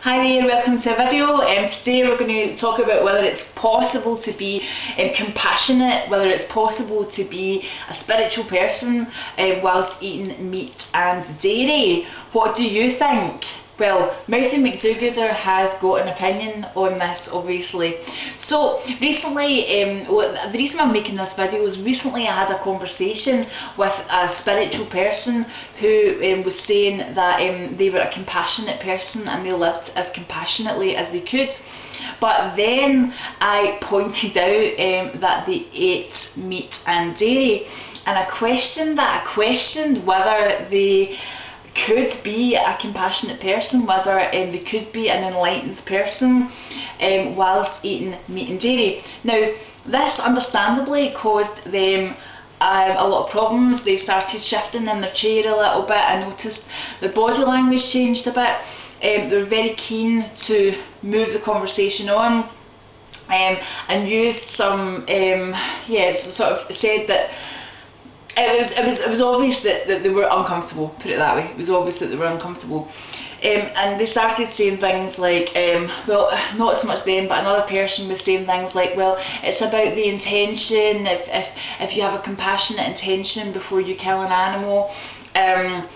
Hi there, welcome to a video. Today we're going to talk about whether it's possible to be compassionate, whether it's possible to be a spiritual person whilst eating meat and dairy. What do you think? Well, Mouthy MacDo-gooder has got an opinion on this, obviously. So recently, the reason I'm making this video is recently I had a conversation with a spiritual person who was saying that they were a compassionate person and they lived as compassionately as they could. But then I pointed out that they ate meat and dairy, and I questioned that. I questioned whether they could be a compassionate person, whether they could be an enlightened person whilst eating meat and dairy. Now, this understandably caused them a lot of problems. They started shifting in their chair a little bit. I noticed the body language changed a bit. They were very keen to move the conversation on and used some, sort of said that it was obvious that they were uncomfortable, put it that way. It was obvious that they were uncomfortable. And they started saying things like, well, not so much them, but another person was saying things like, well, it's about the intention. If you have a compassionate intention before you kill an animal, then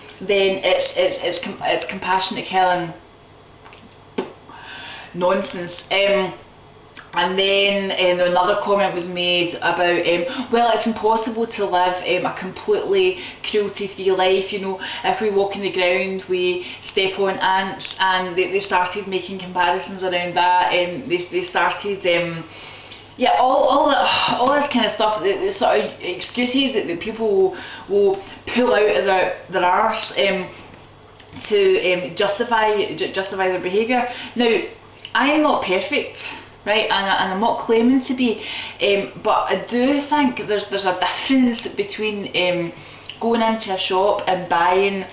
it's compassionate killing. Nonsense. And then another comment was made about, well, it's impossible to live a completely cruelty-free life. You know, if we walk in the ground, we step on ants, and they started making comparisons around that. They started, all this kind of stuff, the sort of excuses that people will pull out of their arse to justify their behaviour. Now, I am not perfect. Right, and I'm not claiming to be, but I do think there's a difference between going into a shop and buying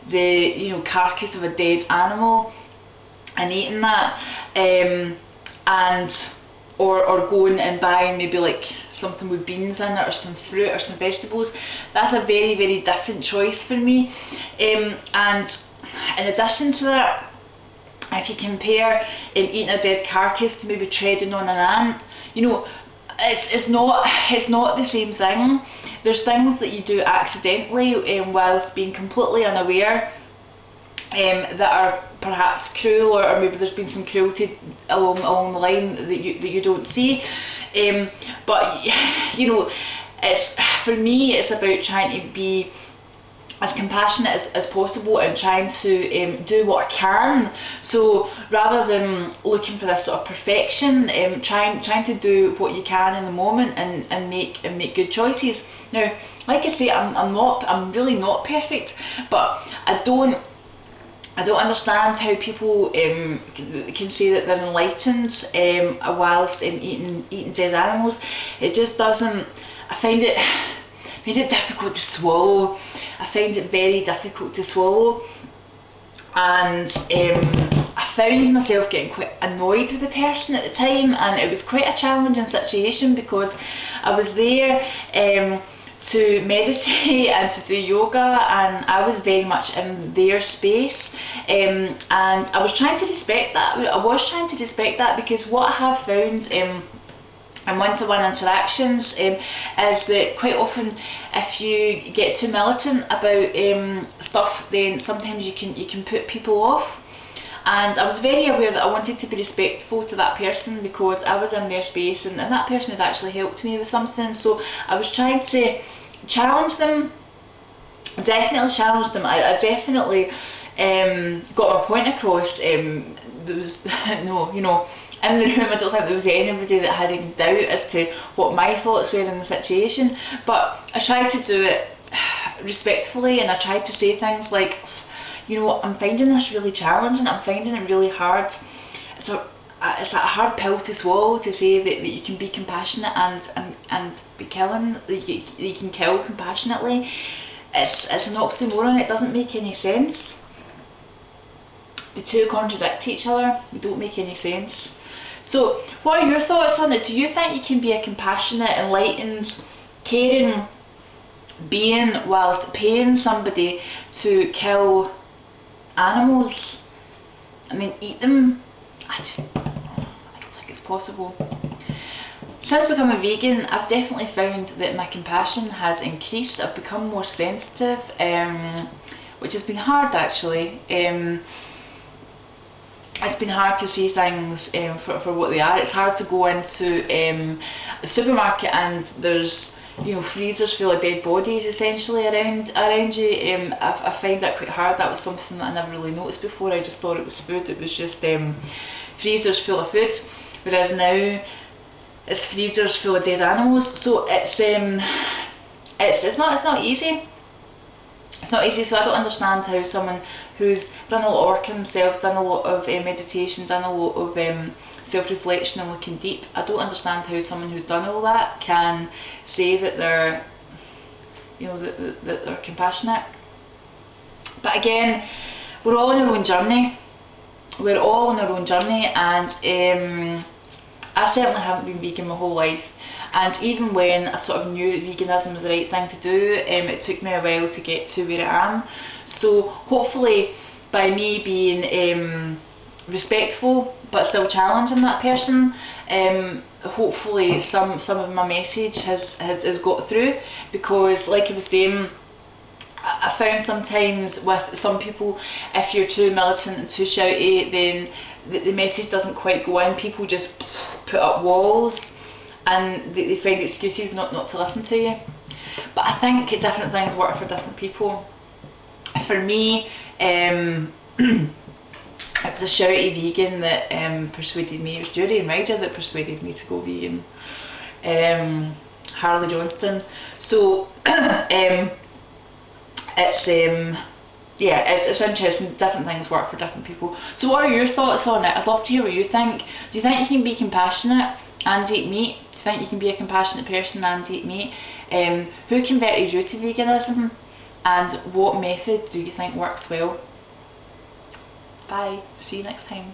the carcass of a dead animal and eating that, or going and buying maybe like something with beans in it, or some fruit or some vegetables. That's a very, very different choice for me. And in addition to that, if you compare eating a dead carcass to maybe treading on an ant, it's not the same thing. There's things that you do accidentally whilst being completely unaware that are perhaps cruel, or maybe there's been some cruelty along the line that you don't see. But for me, it's about trying to be as compassionate as possible and trying to do what I can. So rather than looking for this sort of perfection, trying to do what you can in the moment and make good choices. Now, like I say, I'm really not perfect, but I don't understand how people can say that they're enlightened whilst eating dead animals. It just doesn't. I find it difficult to swallow. I find it very difficult to swallow, and I found myself getting quite annoyed with the person at the time, and it was quite a challenging situation because I was there to meditate and to do yoga, and I was very much in their space, and I was trying to respect that. Because what I have found in one-to-one interactions is that quite often, if you get too militant about stuff, then sometimes you can put people off. And I was very aware that I wanted to be respectful to that person because I was in their space, and that person had actually helped me with something. So I was trying to challenge them. Definitely challenged them. I definitely got my point across. There was in the room, I don't think there was anybody that had any doubt as to what my thoughts were in the situation, but I tried to do it respectfully, and I tried to say things like, I'm finding this really challenging, I'm finding it really hard. It's a hard pill to swallow, to say that you can be compassionate and be killing, that you can kill compassionately. It's an oxymoron. It doesn't make any sense. The two contradict each other. They don't make any sense. So, what are your thoughts on it? Do you think you can be a compassionate, enlightened, caring being whilst paying somebody to kill animals? and then eat them. I don't think it's possible. Since becoming vegan, I've definitely found that my compassion has increased. I've become more sensitive, which has been hard actually. It's been hard to see things for what they are. It's hard to go into the supermarket and there's, you know, freezers full of dead bodies essentially around you. I find that quite hard. That was something that I never really noticed before. I just thought it was food. It was just freezers full of food, whereas now it's freezers full of dead animals. So it's not easy. It's not easy. So I don't understand how someone who's done a lot of work on themselves, done a lot of meditation, done a lot of self-reflection and looking deep, I don't understand how someone who's done all that can say that they're, you know, that they're compassionate. But again, we're all on our own journey. We're all on our own journey, and I certainly haven't been vegan my whole life, and even when I sort of knew that veganism was the right thing to do, it took me a while to get to where I am. So hopefully by me being respectful but still challenging that person, hopefully some of my message has got through, because like I was saying, I found sometimes with some people, if you're too militant and too shouty, then the message doesn't quite go in. People just put up walls and they find excuses not to listen to you. But I think different things work for different people. For me, it was a shouty vegan that persuaded me. It was Judy and Ryder that persuaded me to go vegan. Harley Johnston. So it's interesting. Different things work for different people. So what are your thoughts on it? I'd love to hear what you think. Do you think you can be compassionate and eat meat? Do you think you can be a compassionate person and eat meat? Who converted you to veganism, and what method do you think works well? Bye. See you next time.